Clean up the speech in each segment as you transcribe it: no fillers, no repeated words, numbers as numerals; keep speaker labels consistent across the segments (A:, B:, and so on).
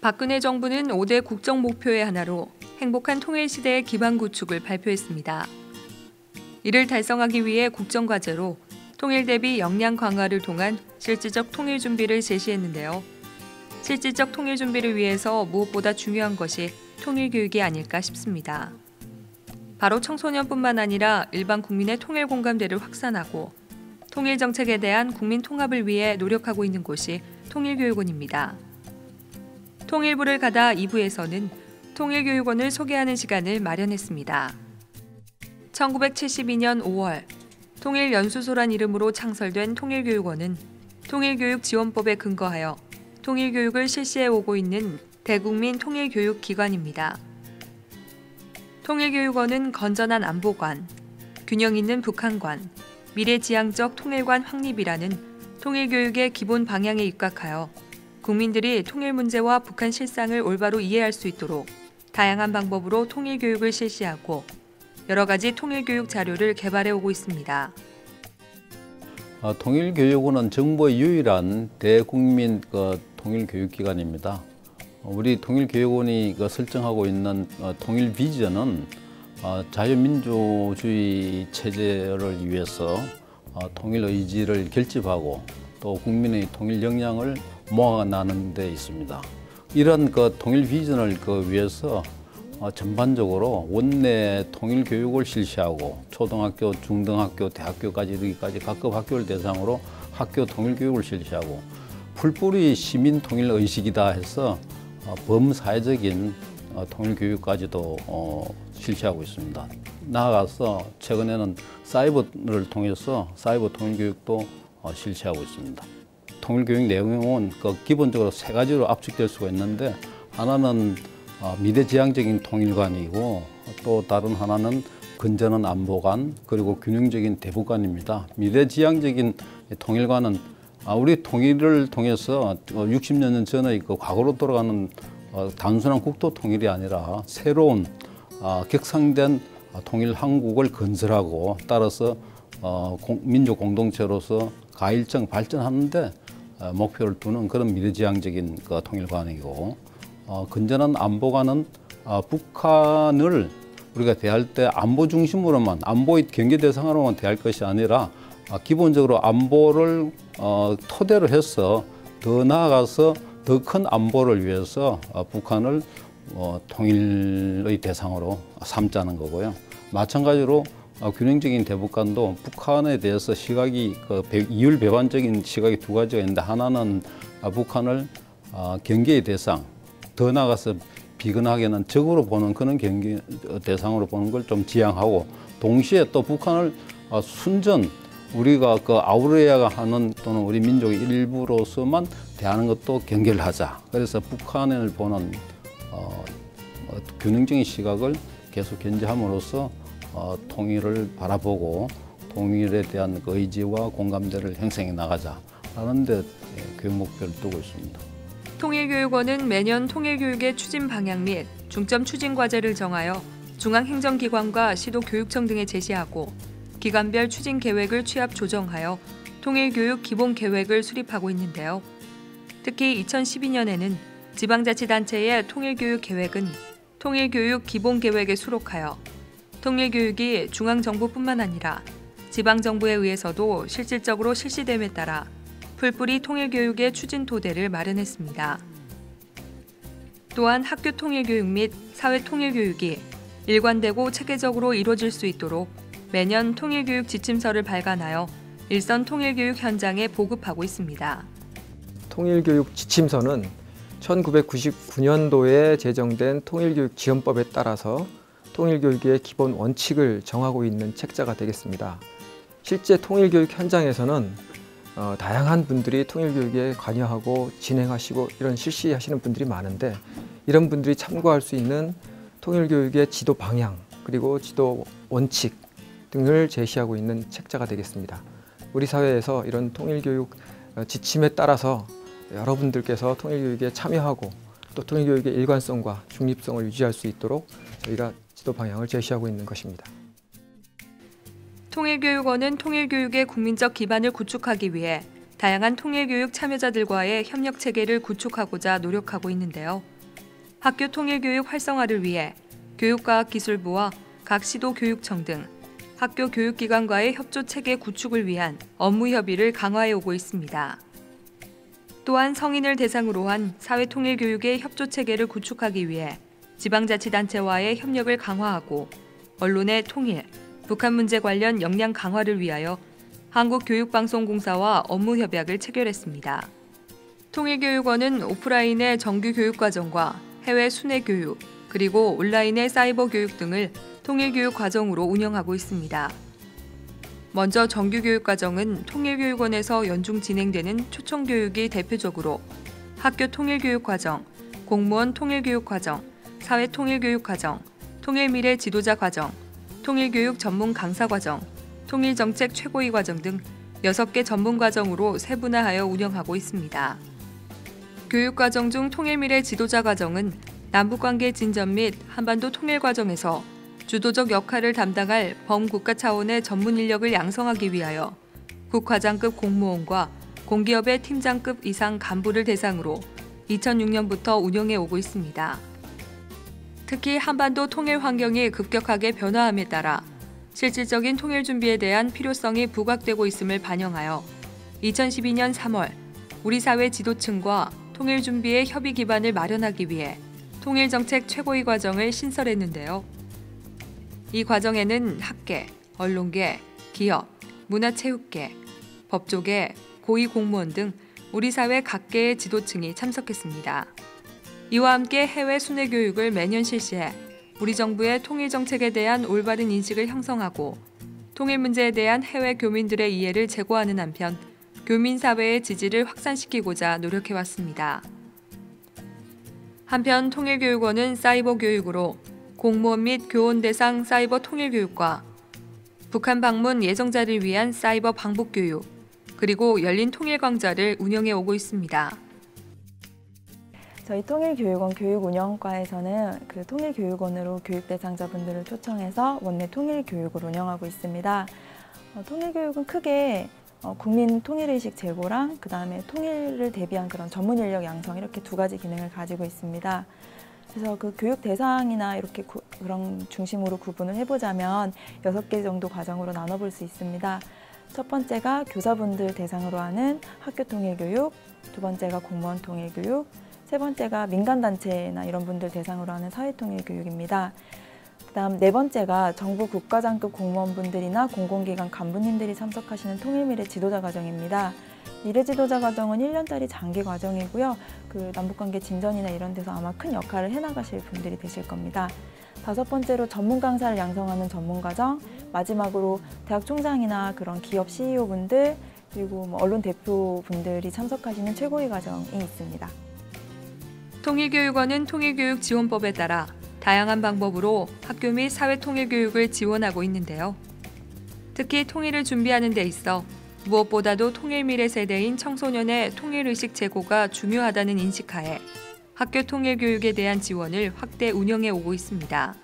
A: 박근혜 정부는 5대 국정 목표의 하나로 행복한 통일 시대의 기반 구축을 발표했습니다. 이를 달성하기 위해 국정과제로 통일 대비 역량 강화를 통한 실질적 통일 준비를 제시했는데요. 실질적 통일 준비를 위해서 무엇보다 중요한 것이 통일 교육이 아닐까 싶습니다. 바로 청소년뿐만 아니라 일반 국민의 통일 공감대를 확산하고 통일 정책에 대한 국민 통합을 위해 노력하고 있는 곳이 통일교육원입니다. 통일부를 가다 2부에서는 통일교육원을 소개하는 시간을 마련했습니다. 1972년 5월 통일연수소란 이름으로 창설된 통일교육원은 통일교육지원법에 근거하여 통일교육을 실시해 오고 있는 대국민 통일교육기관입니다. 통일교육원은 건전한 안보관, 균형 있는 북한관, 미래지향적 통일관 확립이라는 통일교육의 기본 방향에 입각하여 국민들이 통일 문제와 북한 실상을 올바로 이해할 수 있도록 다양한 방법으로 통일교육을 실시하고 여러 가지 통일교육 자료를 개발해 오고 있습니다.
B: 통일교육원은 정부의 유일한 대국민 통일교육기관입니다. 우리 통일교육원이 설정하고 있는 통일 비전은 자유민주주의 체제를 위해서 통일 의지를 결집하고 또 국민의 통일 역량을 모아나는 데 있습니다. 이런 통일 비전을 위해서 전반적으로 원내 통일 교육을 실시하고 초등학교, 중등학교, 대학교까지 이르기까지 각급 학교를 대상으로 학교 통일 교육을 실시하고 풀뿌리 시민 통일 의식이다 해서 범사회적인 통일 교육까지도 실시하고 있습니다. 나아가서 최근에는 사이버를 통해서 사이버 통일 교육도 실시하고 있습니다. 통일교육 내용은 기본적으로 세 가지로 압축될 수가 있는데 하나는 미래지향적인 통일관이고 또 다른 하나는 건전한 안보관 그리고 균형적인 대북관입니다. 미래지향적인 통일관은 우리 통일을 통해서 60여 년 전의 과거로 돌아가는 단순한 국토 통일이 아니라 새로운 격상된 통일 한국을 건설하고 따라서 민족 공동체로서 가일정 발전하는 데 목표를 두는 그런 미래지향적인 통일관이고 건전한 안보관은 북한을 우리가 대할 때 안보 중심으로만 안보의 경계 대상으로만 대할 것이 아니라 기본적으로 안보를 토대로 해서 더 나아가서 더 큰 안보를 위해서 북한을 통일의 대상으로 삼자는 거고요. 마찬가지로 균형적인 대북관도 북한에 대해서 시각이 이율배반적인 시각이 두 가지가 있는데 하나는 북한을 경계의 대상, 더 나아가서 비근하게는 적으로 보는 그런 경계 대상으로 보는 걸 좀 지향하고 동시에 또 북한을 순전 우리가 아우레아가 하는 또는 우리 민족의 일부로서만 대하는 것도 경계를 하자. 그래서 북한을 보는 균형적인 시각을 계속 견지함으로써 통일을 바라보고 통일에 대한 의지와 공감대를 형성해 나가자라는 데 교육 목표를 두고 있습니다.
A: 통일교육원은 매년 통일교육의 추진 방향 및 중점 추진 과제를 정하여 중앙행정기관과 시도교육청 등에 제시하고 기관별 추진 계획을 취합 조정하여 통일교육 기본계획을 수립하고 있는데요. 특히 2012년에는 지방자치단체의 통일교육 계획은 통일교육 기본계획에 수록하여 통일교육이 중앙정부뿐만 아니라 지방정부에 의해서도 실질적으로 실시됨에 따라 풀뿌리 통일교육의 추진 토대를 마련했습니다. 또한 학교 통일교육 및 사회 통일교육이 일관되고 체계적으로 이루어질 수 있도록 매년 통일교육 지침서를 발간하여 일선 통일교육 현장에 보급하고 있습니다.
C: 통일교육 지침서는 1999년도에 제정된 통일교육지원법에 따라서 통일교육의 기본 원칙을 정하고 있는 책자가 되겠습니다. 실제 통일교육 현장에서는 다양한 분들이 통일교육에 관여하고 진행하시고 이런 실시하시는 분들이 많은데 이런 분들이 참고할 수 있는 통일교육의 지도 방향 그리고 지도 원칙 등을 제시하고 있는 책자가 되겠습니다. 우리 사회에서 이런 통일교육 지침에 따라서 여러분들께서 통일교육에 참여하고 또 통일교육의 일관성과 중립성을 유지할 수 있도록 저희가 지도 방향을 제시하고 있는 것입니다.
A: 통일교육원은 통일교육의 국민적 기반을 구축하기 위해 다양한 통일교육 참여자들과의 협력체계를 구축하고자 노력하고 있는데요. 학교 통일교육 활성화를 위해 교육과학기술부와 각 시도교육청 등 학교 교육기관과의 협조체계 구축을 위한 업무 협의를 강화해 오고 있습니다. 또한 성인을 대상으로 한 사회통일교육의 협조체계를 구축하기 위해 지방자치단체와의 협력을 강화하고 언론의 통일, 북한 문제 관련 역량 강화를 위하여 한국교육방송공사와 업무 협약을 체결했습니다. 통일교육원은 오프라인의 정규 교육과정과 해외 순회 교육, 그리고 온라인의 사이버 교육 등을 통일교육 과정으로 운영하고 있습니다. 먼저 정규 교육 과정은 통일교육원에서 연중 진행되는 초청교육이 대표적으로 학교 통일교육 과정, 공무원 통일교육 과정, 사회통일교육 과정, 통일미래 지도자 과정, 통일교육 전문 강사 과정, 통일정책 최고위 과정 등 6개 전문 과정으로 세분화하여 운영하고 있습니다. 교육과정 중 통일미래 지도자 과정은 남북관계 진전 및 한반도 통일 과정에서 주도적 역할을 담당할 범국가 차원의 전문 인력을 양성하기 위하여 국과장급 공무원과 공기업의 팀장급 이상 간부를 대상으로 2006년부터 운영해 오고 있습니다. 특히 한반도 통일 환경이 급격하게 변화함에 따라 실질적인 통일 준비에 대한 필요성이 부각되고 있음을 반영하여 2012년 3월 우리 사회 지도층과 통일 준비의 협의 기반을 마련하기 위해 통일정책 최고위 과정을 신설했는데요. 이 과정에는 학계, 언론계, 기업, 문화체육계, 법조계, 고위공무원 등 우리 사회 각계의 지도층이 참석했습니다. 이와 함께 해외 순회 교육을 매년 실시해 우리 정부의 통일 정책에 대한 올바른 인식을 형성하고 통일 문제에 대한 해외 교민들의 이해를 제고하는 한편 교민 사회의 지지를 확산시키고자 노력해왔습니다. 한편 통일교육원은 사이버 교육으로 공무원 및 교원 대상 사이버 통일 교육과 북한 방문 예정자를 위한 사이버 방북 교육, 그리고 열린 통일 강좌를 운영해 오고 있습니다.
D: 저희 통일교육원 교육운영과에서는 그 통일교육원으로 교육 대상자분들을 초청해서 원내 통일교육을 운영하고 있습니다. 통일교육은 크게 국민 통일의식 제고랑 그다음에 통일을 대비한 그런 전문 인력 양성 이렇게 두 가지 기능을 가지고 있습니다. 그래서 그 교육 대상이나 이렇게 그런 중심으로 구분을 해보자면 6개 정도 과정으로 나눠볼 수 있습니다. 첫 번째가 교사분들 대상으로 하는 학교 통일교육, 두 번째가 공무원 통일교육, 세 번째가 민간단체나 이런 분들 대상으로 하는 사회통일교육입니다. 그다음 네 번째가 정부 국가장급 공무원분들이나 공공기관 간부님들이 참석하시는 통일미래 지도자 과정입니다. 미래 지도자 과정은 1년짜리 장기 과정이고요. 그 남북관계 진전이나 이런 데서 아마 큰 역할을 해나가실 분들이 되실 겁니다. 다섯 번째로 전문 강사를 양성하는 전문 과정, 마지막으로 대학 총장이나 그런 기업 CEO분들 그리고 언론 대표분들이 참석하시는 최고위 과정이 있습니다.
A: 통일교육원은 통일교육 지원법에 따라 다양한 방법으로 학교 및 사회통일교육을 지원하고 있는데요. 특히 통일을 준비하는 데 있어 무엇보다도 통일미래 세대인 청소년의 통일의식 제고가 중요하다는 인식하에 학교 통일교육에 대한 지원을 확대 운영해 오고 있습니다.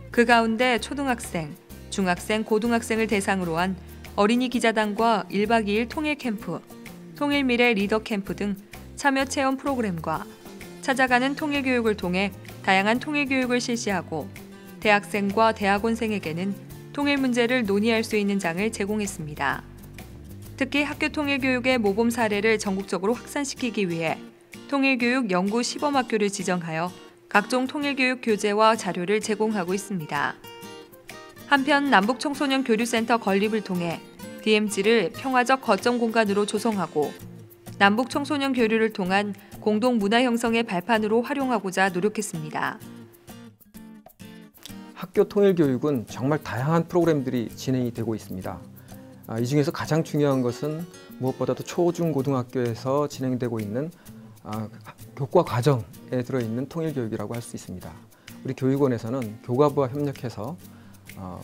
A: 그 가운데 초등학생, 중학생, 고등학생을 대상으로 한 어린이 기자단과 1박 2일 통일캠프, 통일미래 리더캠프 등 참여 체험 프로그램과 찾아가는 통일교육을 통해 다양한 통일교육을 실시하고 대학생과 대학원생에게는 통일 문제를 논의할 수 있는 장을 제공했습니다. 특히 학교 통일교육의 모범 사례를 전국적으로 확산시키기 위해 통일교육 연구 시범학교를 지정하여 각종 통일교육 교재와 자료를 제공하고 있습니다. 한편 남북청소년 교류센터 건립을 통해 DMZ를 평화적 거점 공간으로 조성하고 남북 청소년 교류를 통한 공동 문화 형성의 발판으로 활용하고자 노력했습니다.
C: 학교 통일교육은 정말 다양한 프로그램들이 진행이 되고 있습니다. 이 중에서 가장 중요한 것은 무엇보다도 초, 중, 고등학교에서 진행되고 있는 교과 과정에 들어있는 통일교육이라고 할 수 있습니다. 우리 교육원에서는 교과부와 협력해서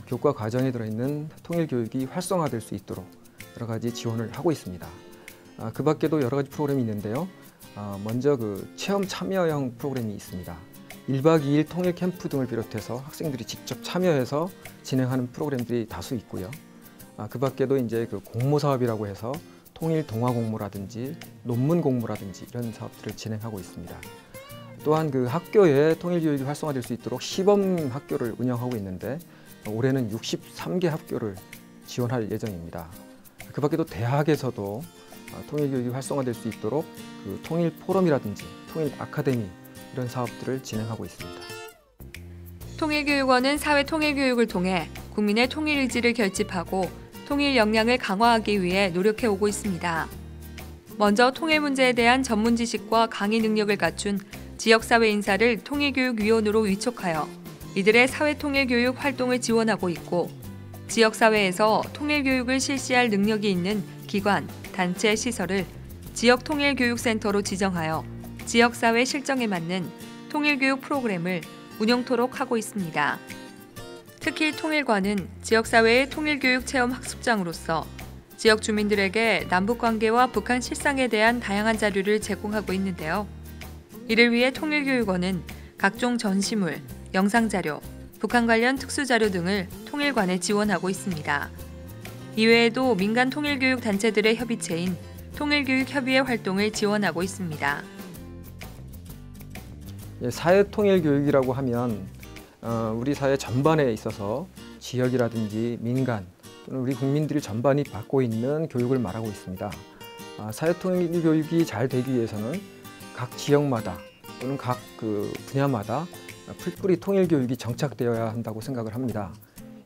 C: 교과 과정에 들어있는 통일교육이 활성화될 수 있도록 여러 가지 지원을 하고 있습니다. 그 밖에도 여러 가지 프로그램이 있는데요. 먼저 그 체험 참여형 프로그램이 있습니다. 1박 2일 통일 캠프 등을 비롯해서 학생들이 직접 참여해서 진행하는 프로그램들이 다수 있고요. 그 밖에도 이제 그 공모 사업이라고 해서 통일 동화 공모라든지 논문 공모라든지 이런 사업들을 진행하고 있습니다. 또한 그 학교에 통일 교육이 활성화될 수 있도록 시범 학교를 운영하고 있는데 올해는 63개 학교를 지원할 예정입니다. 그 밖에도 대학에서도 통일 교육이 활성화될 수 있도록 그 통일 포럼이라든지 통일 아카데미 이런 사업들을 진행하고 있습니다.
A: 통일교육원은 사회 통일교육을 통해 국민의 통일 의지를 결집하고 통일 역량을 강화하기 위해 노력해오고 있습니다. 먼저 통일 문제에 대한 전문 지식과 강의 능력을 갖춘 지역사회 인사를 통일교육위원으로 위촉하여 이들의 사회통일교육 활동을 지원하고 있고 지역사회에서 통일교육을 실시할 능력이 있는 기관, 단체, 시설을 지역통일교육센터로 지정하여 지역사회 실정에 맞는 통일교육 프로그램을 운영토록 하고 있습니다. 특히 통일관은 지역사회의 통일교육 체험 학습장으로서 지역 주민들에게 남북관계와 북한 실상에 대한 다양한 자료를 제공하고 있는데요. 이를 위해 통일교육원은 각종 전시물, 영상자료, 북한 관련 특수자료 등을 통일관에 지원하고 있습니다. 이외에도 민간 통일교육 단체들의 협의체인 통일교육협의회 활동을 지원하고 있습니다.
C: 사회통일교육이라고 하면 우리 사회 전반에 있어서 지역이라든지 민간 또는 우리 국민들이 전반이 받고 있는 교육을 말하고 있습니다. 사회통일교육이 잘 되기 위해서는 각 지역마다 또는 각 그 분야마다 풀뿌리 통일교육이 정착되어야 한다고 생각을 합니다.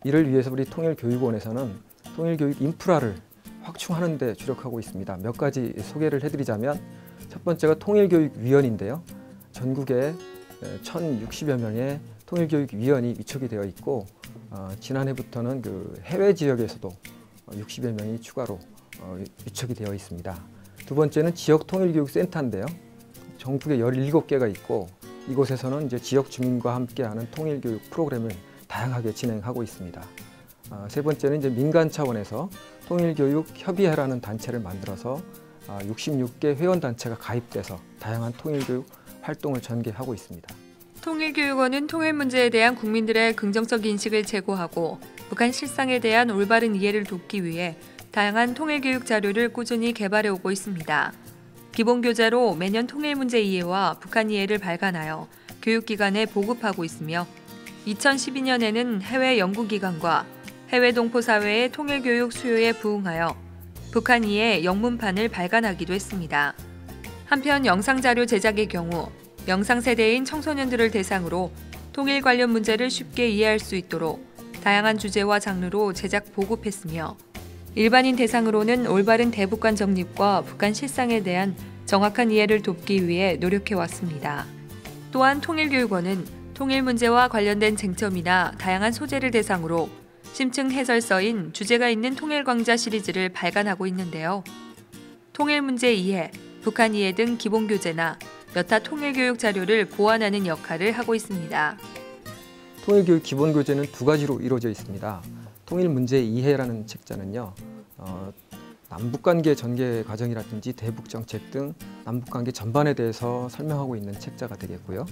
C: 이를 위해서 우리 통일교육원에서는 통일교육 인프라를 확충하는 데 주력하고 있습니다. 몇 가지 소개를 해드리자면 첫 번째가 통일교육위원인데요. 전국에 1,060여 명의 통일교육위원이 위촉이 되어 있고 지난해부터는 그 해외 지역에서도 60여 명이 추가로 위촉이 되어 있습니다. 두 번째는 지역통일교육센터인데요. 전국에 17개가 있고 이곳에서는 이제 지역 주민과 함께하는 통일교육 프로그램을 다양하게 진행하고 있습니다. 세 번째는 이제 민간 차원에서 통일교육협의회라는 단체를 만들어서 66개 회원단체가 가입돼서 다양한 통일교육 활동을 전개하고 있습니다.
A: 통일교육원은 통일 문제에 대한 국민들의 긍정적 인식을 제고하고 북한 실상에 대한 올바른 이해를 돕기 위해 다양한 통일교육 자료를 꾸준히 개발해오고 있습니다. 기본교재로 매년 통일 문제 이해와 북한 이해를 발간하여 교육기관에 보급하고 있으며 2012년에는 해외 연구기관과 해외 동포사회의 통일교육 수요에 부응하여 북한 이해 영문판을 발간하기도 했습니다. 한편 영상자료 제작의 경우 영상 세대인 청소년들을 대상으로 통일 관련 문제를 쉽게 이해할 수 있도록 다양한 주제와 장르로 제작 보급했으며 일반인 대상으로는 올바른 대북관 정립과 북한 실상에 대한 정확한 이해를 돕기 위해 노력해왔습니다. 또한 통일교육원은 통일 문제와 관련된 쟁점이나 다양한 소재를 대상으로 심층 해설서인 주제가 있는 통일광자 시리즈를 발간하고 있는데요. 통일 문제 이해, 북한 이해 등 기본교재나 여타 통일교육 자료를 보완하는 역할을 하고 있습니다.
C: 통일교육 기본교재는 두 가지로 이루어져 있습니다. 통일 문제 이해라는 책자는요. 남북관계 전개 과정이라든지 대북정책 등 남북관계 전반에 대해서 설명하고 있는 책자가 되겠고요.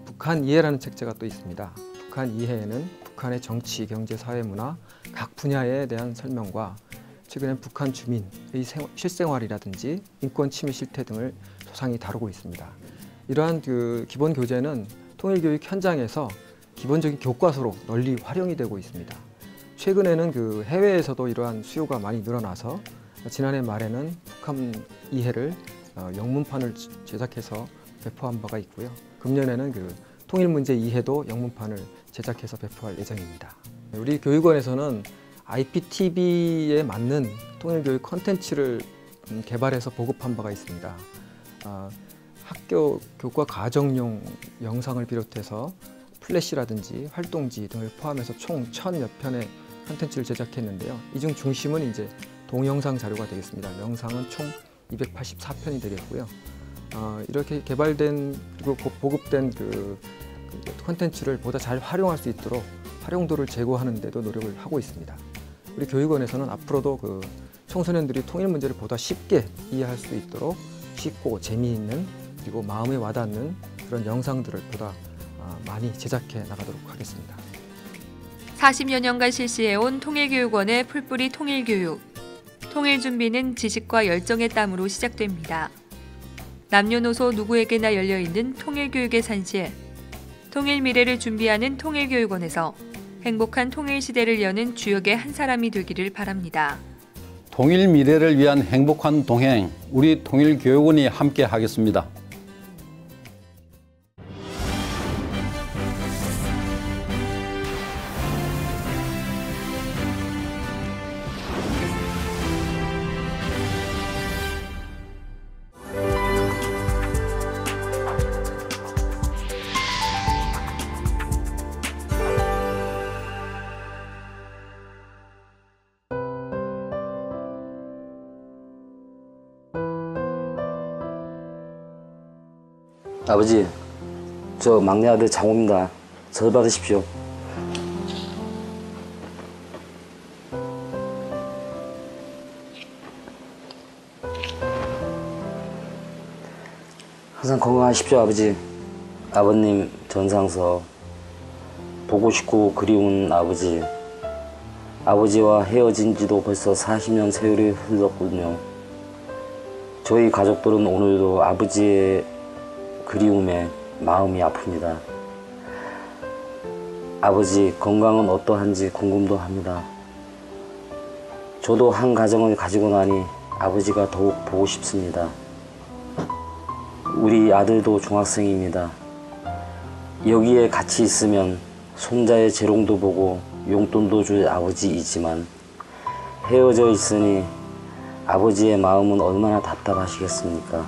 C: 북한 이해라는 책자가 또 있습니다. 북한 이해에는 북한의 정치, 경제, 사회, 문화 각 분야에 대한 설명과 최근엔 북한 주민의 실생활이라든지 인권 침해 실태 등을 소상히 다루고 있습니다. 이러한 그 기본 교재는 통일교육 현장에서 기본적인 교과서로 널리 활용이 되고 있습니다. 최근에는 그 해외에서도 이러한 수요가 많이 늘어나서 지난해 말에는 북한 이해를 영문판을 제작해서 배포한 바가 있고요. 금년에는 그 통일 문제 이해도 영문판을 제작해서 배포할 예정입니다. 우리 교육원에서는 IPTV에 맞는 통일교육 콘텐츠를 개발해서 보급한 바가 있습니다. 학교 교과 과정용 영상을 비롯해서 플래시라든지 활동지 등을 포함해서 총 1000여 편의 콘텐츠를 제작했는데요. 이 중 중심은 이제 동영상 자료가 되겠습니다. 영상은 총 284편이 되겠고요. 이렇게 개발된 그리고 보급된 그 콘텐츠를 보다 잘 활용할 수 있도록 활용도를 제고하는 데도 노력을 하고 있습니다. 우리 교육원에서는 앞으로도 그 청소년들이 통일 문제를 보다 쉽게 이해할 수 있도록 쉽고 재미있는 그리고 마음에 와닿는 그런 영상들을 보다 많이 제작해 나가도록 하겠습니다.
A: 40여 년간 실시해온 통일교육원의 풀뿌리 통일교육. 통일 준비는 지식과 열정의 땀으로 시작됩니다. 남녀노소 누구에게나 열려있는 통일교육의 산실. 통일 미래를 준비하는 통일교육원에서 행복한 통일 시대를 여는 주역의 한 사람이 되기를 바랍니다.
B: 통일 미래를 위한 행복한 동행, 우리 통일교육원이 함께 하겠습니다.
E: 아버지, 저 막내 아들 장호입니다. 절 받으십시오. 항상 건강하십시오, 아버지. 아버님 전상서 보고 싶고 그리운 아버지. 아버지와 헤어진 지도 벌써 40년 세월이 흘렀군요. 저희 가족들은 오늘도 아버지의 그리움에 마음이 아픕니다. 아버지 건강은 어떠한지 궁금도 합니다. 저도 한 가정을 가지고 나니 아버지가 더욱 보고 싶습니다. 우리 아들도 중학생입니다. 여기에 같이 있으면 손자의 재롱도 보고 용돈도 줄 아버지이지만 헤어져 있으니 아버지의 마음은 얼마나 답답하시겠습니까?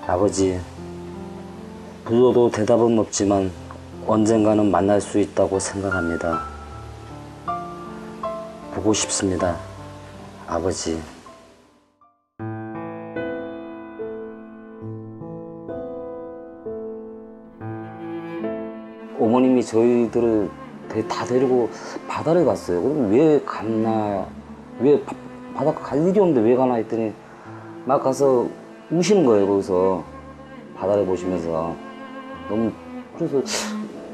E: 아버지, 불러도 대답은 없지만 언젠가는 만날 수 있다고 생각합니다. 보고 싶습니다, 아버지. 어머님이 저희들을 다 데리고 바다를 갔어요. 그럼 왜 갔나, 왜 바닷가 갈 일이 없는데 왜 가나 했더니 막 가서 우시는 거예요. 거기서 바다를 보시면서. 너무, 그래서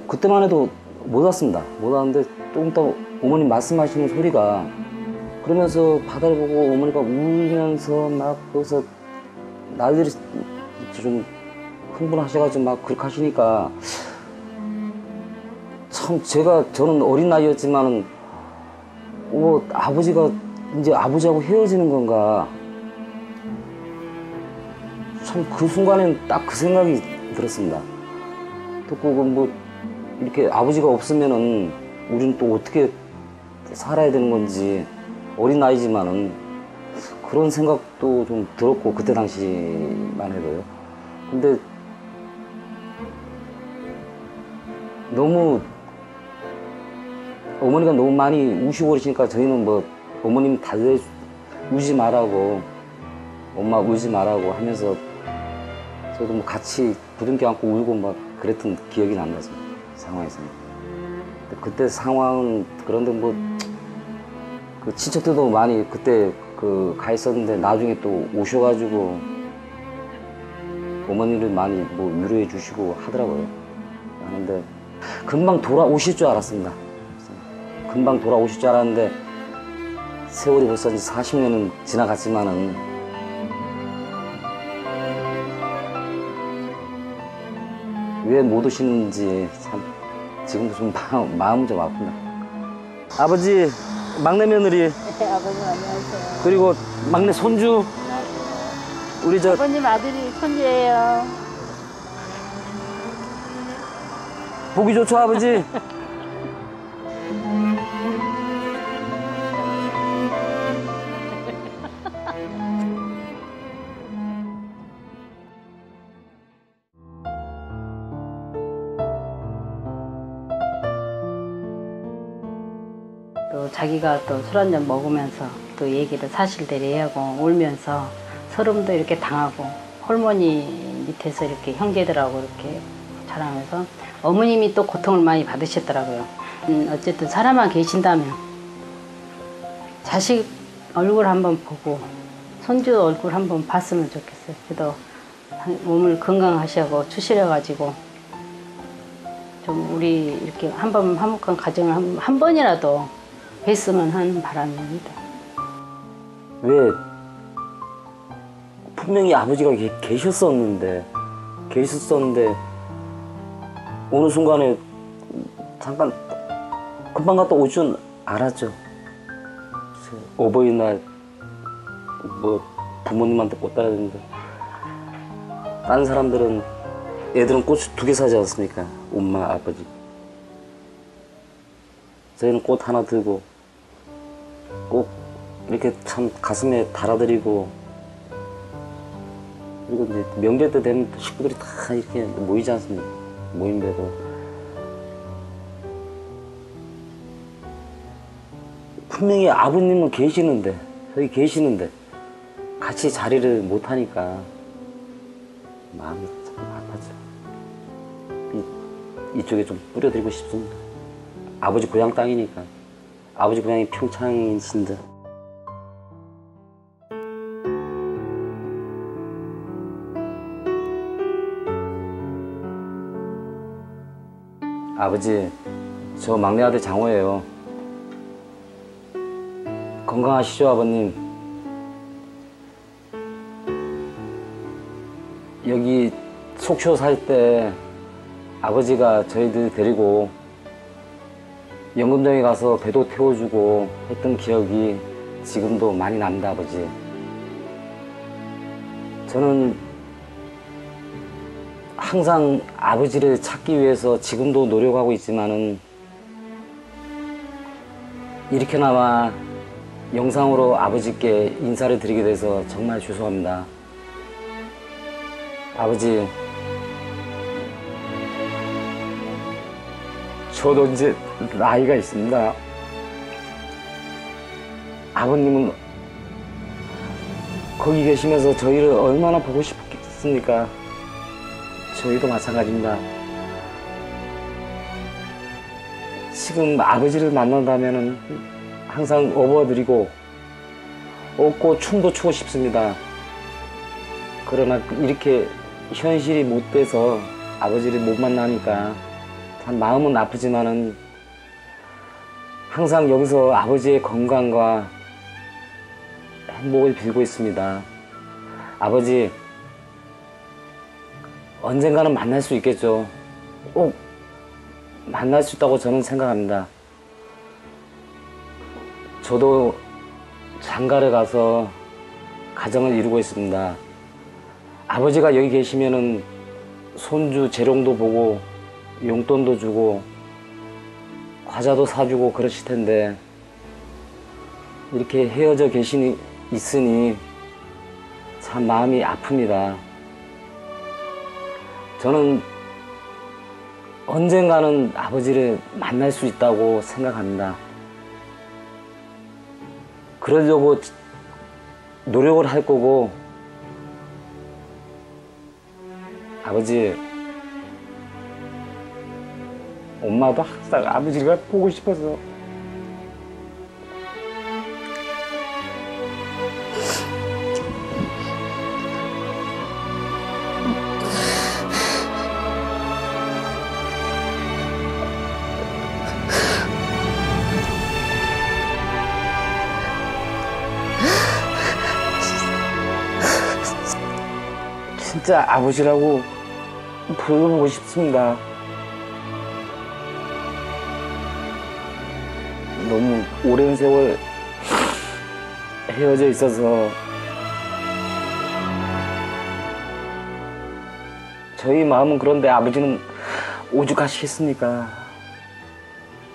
E: 그때만 해도 못 왔습니다. 못 왔는데 좀 이따 어머님 말씀하시는 소리가, 그러면서 바다를 보고 어머니가 울면서 막 거기서 나들이 좀 흥분하셔가지고 막 그렇게 하시니까 참 저는 어린 나이였지만은 아버지가 이제 아버지하고 헤어지는 건가, 참 그 순간엔 딱 그 생각이 들었습니다. 듣고 뭐 이렇게 아버지가 없으면은 우리는 또 어떻게 살아야 되는 건지, 어린 나이지만은 그런 생각도 좀 들었고, 그때 당시만 해도요. 근데 너무 어머니가 너무 많이 우시고 그러시니까 저희는 뭐 어머님 달래 울지 말라고, 엄마 울지 말라고 하면서 저도 뭐 같이 부둥켜 안고 울고 막 그랬던 기억이 납니다, 상황에서는. 그때 상황은 그런데 뭐 그 친척들도 많이 그때 가 있었는데 나중에 또 오셔가지고 어머니를 많이 뭐 위로해 주시고 하더라고요. 하는데 금방 돌아오실 줄 알았습니다. 금방 돌아오실 줄 알았는데 세월이 벌써 40년은 지나갔지만은 왜 못 오시는지 참 지금도 좀 마음 좀 아픕니다. 아버지, 막내 며느리.
F: 네, 아버님 안녕하세요.
E: 그리고 막내 손주. 우리 저
F: 아버님 아들이 손주예요.
E: 보기 좋죠, 아버지?
F: 또 자기가 또 술 한잔 먹으면서 또 얘기를 사실대로 얘기하고 울면서 서름도 이렇게 당하고, 할머니 밑에서 이렇게 형제들하고 이렇게 자라면서 어머님이 또 고통을 많이 받으셨더라고요. 어쨌든 살아만 계신다면 자식 얼굴 한번 보고 손주 얼굴 한번 봤으면 좋겠어요. 그래도 몸을 건강하시고 추스려가지고 좀 우리 이렇게 한 번 화목한 가정을 한 번이라도 했으면 하는 바람입니다.
E: 왜 분명히 아버지가 계셨었는데 어느 순간에 잠깐 금방 갔다 올 줄 알았죠. 어버이날 뭐 부모님한테 꽃 따야 되는데 다른 사람들은 애들은 꽃 2개 사지 않습니까? 엄마 아버지. 저희는 꽃 하나 들고 꼭 이렇게 참 가슴에 달아드리고, 그리고 이제 명절 때 되면 식구들이 다 이렇게 모이지 않습니까? 모임대로. 분명히 아버님은 계시는데, 여기 계시는데 같이 자리를 못 하니까 마음이 참 아팠죠. 이쪽에 좀 뿌려드리고 싶습니다. 아버지 고향 땅이니까. 아버지 고향이 평창이신데. 아버지, 저 막내 아들 장호예요. 건강하시죠, 아버님? 여기 속초 살 때 아버지가 저희들 데리고 연금장에 가서 배도 태워주고 했던 기억이 지금도 많이 납니다, 아버지. 저는 항상 아버지를 찾기 위해서 지금도 노력하고 있지만은 이렇게나마 영상으로 아버지께 인사를 드리게 돼서 정말 죄송합니다. 아버지, 저도 이제 나이가 있습니다. 아버님은 거기 계시면서 저희를 얼마나 보고 싶겠습니까? 저희도 마찬가지입니다. 지금 아버지를 만난다면 항상 업어드리고 업고 춤도 추고 싶습니다. 그러나 이렇게 현실이 못 돼서 아버지를 못 만나니까 참 마음은 아프지만은 항상 여기서 아버지의 건강과 행복을 빌고 있습니다. 아버지, 언젠가는 만날 수 있겠죠. 꼭 만날 수 있다고 저는 생각합니다. 저도 장가를 가서 가정을 이루고 있습니다. 아버지가 여기 계시면은 손주 재롱도 보고 용돈도 주고 과자도 사주고 그러실 텐데 이렇게 헤어져 있으니 참 마음이 아픕니다. 저는 언젠가는 아버지를 만날 수 있다고 생각합니다. 그러려고 노력을 할 거고, 아버지, 엄마도 항상 아버지가 보고 싶어서 진짜 아버지라고 불러보고 싶습니다. 너무 오랜 세월 헤어져 있어서 저희 마음은 그런데 아버지는 오죽하시겠습니까?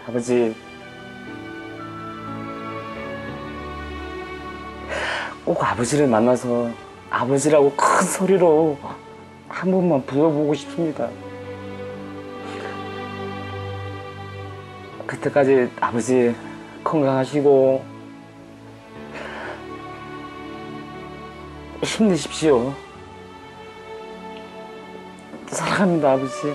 E: 아버지, 꼭 아버지를 만나서 아버지라고 큰 소리로 한 번만 불러보고 싶습니다. 그때까지 아버지 건강하시고 힘내십시오. 사랑합니다, 아버지.